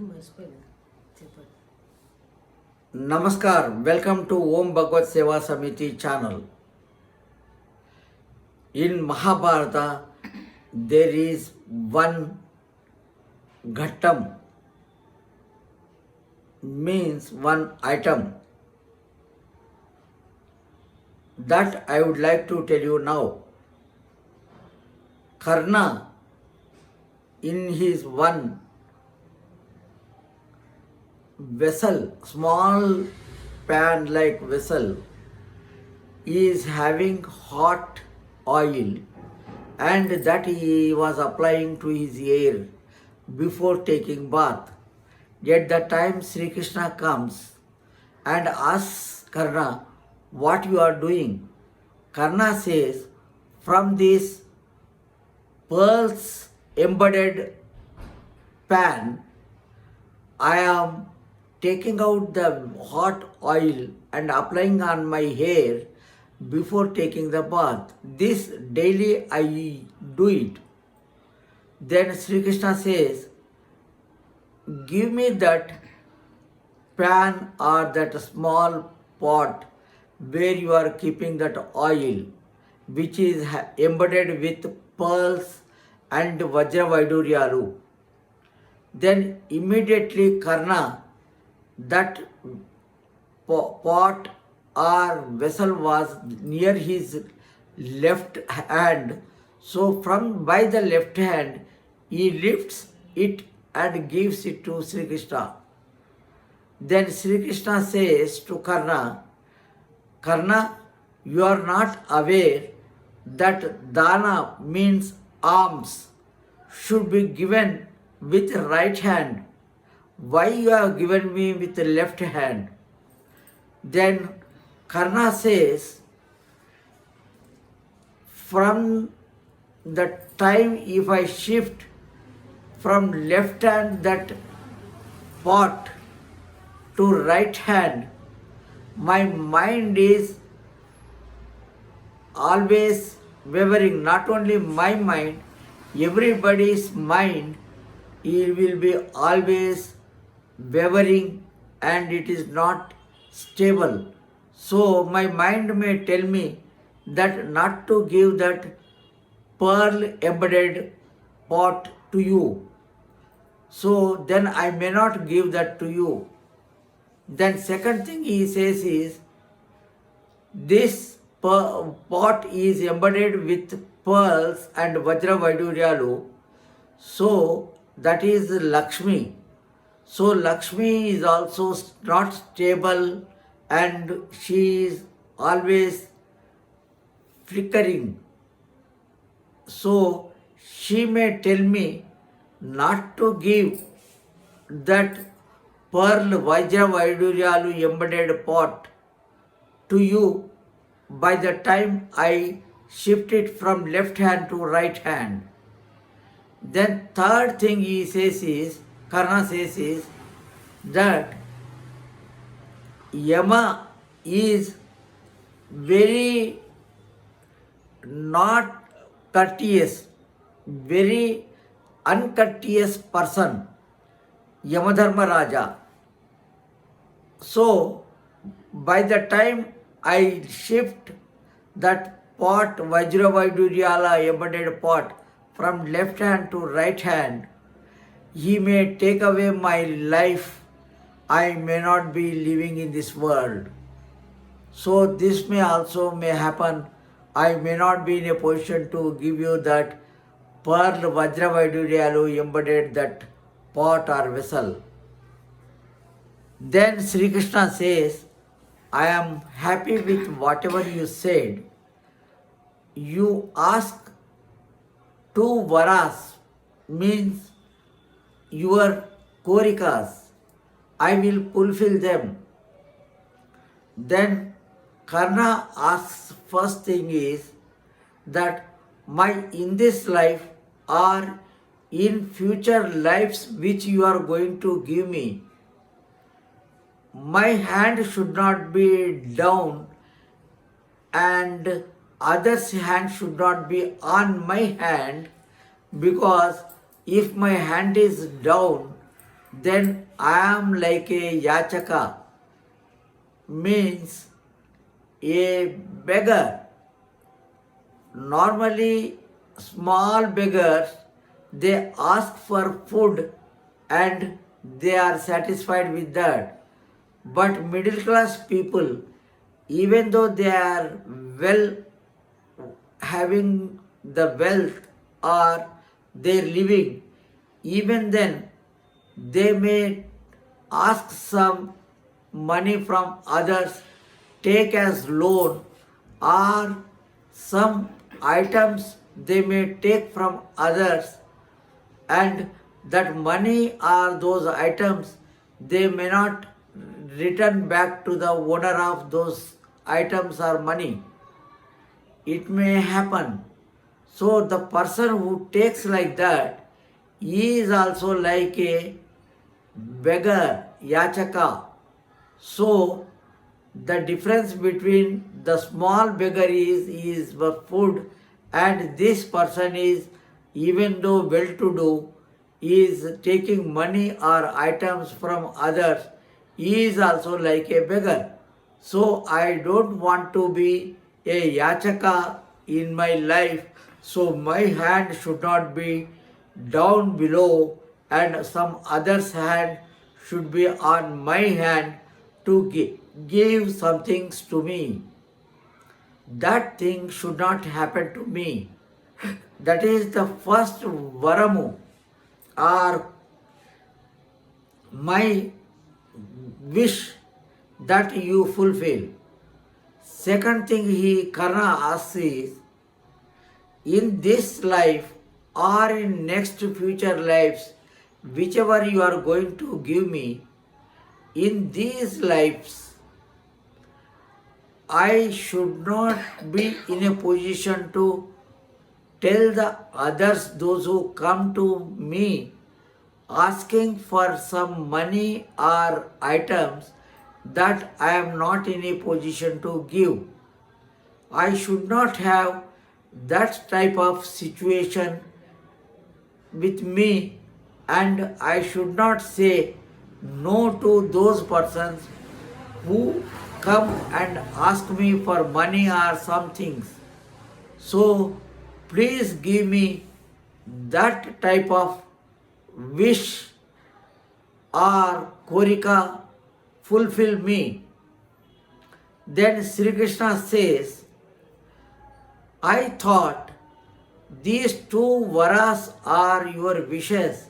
మర్చిపోయాను చెప్పండి. Namaskar, welcome to Om Bhagavad Seva Samiti channel. In Mahabharata, there is one ghattam, means one item that I would like to tell you now. Karna, in his one vessel, small pan like vessel, is having hot oil, and that he was applying to his hair before taking bath. At that time Sri Krishna comes and asks Karna, what you are doing? Karna says, from this pearls embedded pan, I am taking out the hot oil and applying on my hair before taking the bath. This daily I do it. Then Sri Krishna says, give me that pan or that small pot where you are keeping that oil, which is embedded with pearls and Vajra Vaiduryalu. Then immediately Karna, that pot or vessel was near his left hand. So from by the left hand, he lifts it and gives it to Sri Krishna. Then Sri Krishna says to Karna, Karna, you are not aware that dana means alms should be given with right hand. Why you have given me with the left hand? Then Karna says, from the time if I shift from left hand that pot to right hand, my mind is always wavering. Not only my mind, everybody's mind, it will be always wavering and it is not stable. So my mind may tell me that not to give that pearl embedded pot to you. So then I may not give that to you. Then second thing he says is, this pot is embedded with pearls and Vajra Vaiduryalu. So that is Lakshmi. So Lakshmi is also not stable and she is always flickering. So she may tell me not to give that pearl Vajra Vaiduryalu embedded pot to you by the time I shift it from left hand to right hand. Then third thing he says is, Karna says is, that Yama is very not courteous, very uncourteous person, Yamadharma Raja. So by the time I shift that pot, Vajra Vaiduryala embedded pot, from left hand to right hand, he may take away my life. I may not be living in this world. So this may happen. I may not be in a position to give you that pearl Vajra Vaiduryalu embedded that pot or vessel. Then Sri Krishna says, I am happy with whatever you said. You ask two varas, means your korikas. I will fulfill them. Then Karna asks, first thing is that in this life or in future lives which you are going to give me, my hand should not be down and other's hand should not be on my hand, because if my hand is down, then I am like a yachaka, means a beggar. Normally, small beggars, they ask for food and they are satisfied with that. But middle class people, even though they are well having the wealth or their living, even then they may ask some money from others, take as loan, or some items they may take from others, and that money or those items they may not return back to the owner of those items or money. It may happen. So the person who takes like that, he is also like a beggar, yachaka. So the difference between the small beggar is for food, and this person is, even though well-to-do, is taking money or items from others, he is also like a beggar. So I don't want to be a yachaka in my life, so my hand should not be down below and some other's hand should be on my hand to give some things to me. That thing should not happen to me. That is the first varamu or my wish that you fulfill. Second thing he Karna asks is, in this life or in next future lives, whichever you are going to give me, in these lives, I should not be in a position to tell the others, those who come to me, asking for some money or items that I am not in a position to give. I should not have that type of situation with me, and I should not say no to those persons who come and ask me for money or some things. So please give me that type of wish or korika, fulfill me. Then Sri Krishna says, I thought these two varas are your wishes.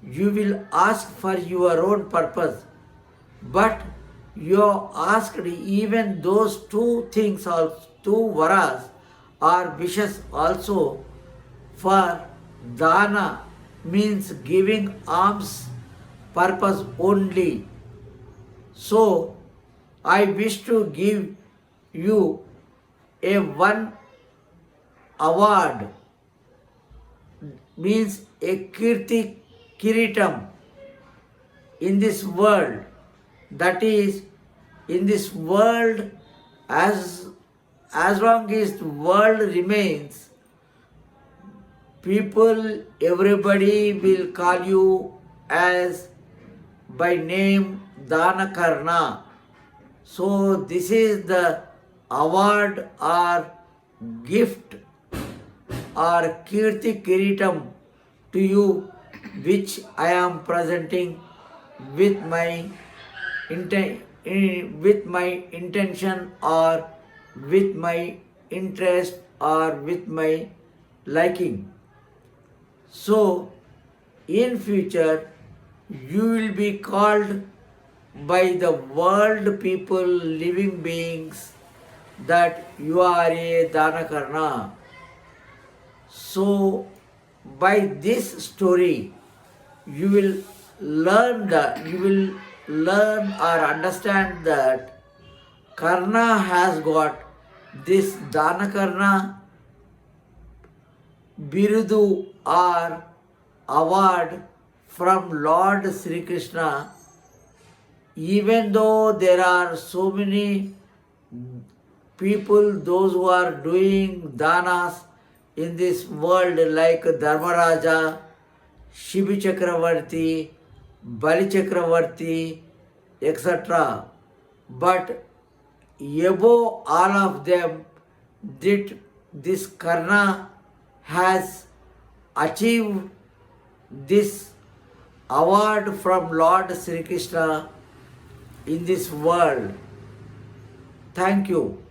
You will ask for your own purpose. But you asked even those two things, also, two varas are wishes also for dana, means giving alms purpose only. So I wish to give you a one award, means a kirti kiritam in this world. That is, in this world, as long as the world remains, people, everybody will call you as by name Danakarna. So this is the award or gift or Kirti Kiritam to you, which I am presenting with my intention or with my interest or with my liking. So in future you will be called by the world people, living beings, that you are a Danakarna. So by this story you will learn or understand that Karna has got this Danakarna birudu or award from Lord Sri Krishna. Even though there are so many people, those who are doing danas in this world, like Dharmaraja, Shibi Chakravarti, Bali Chakravarti, etc. But above all of them, this Karna has achieved this award from Lord Sri Krishna in this world. Thank you.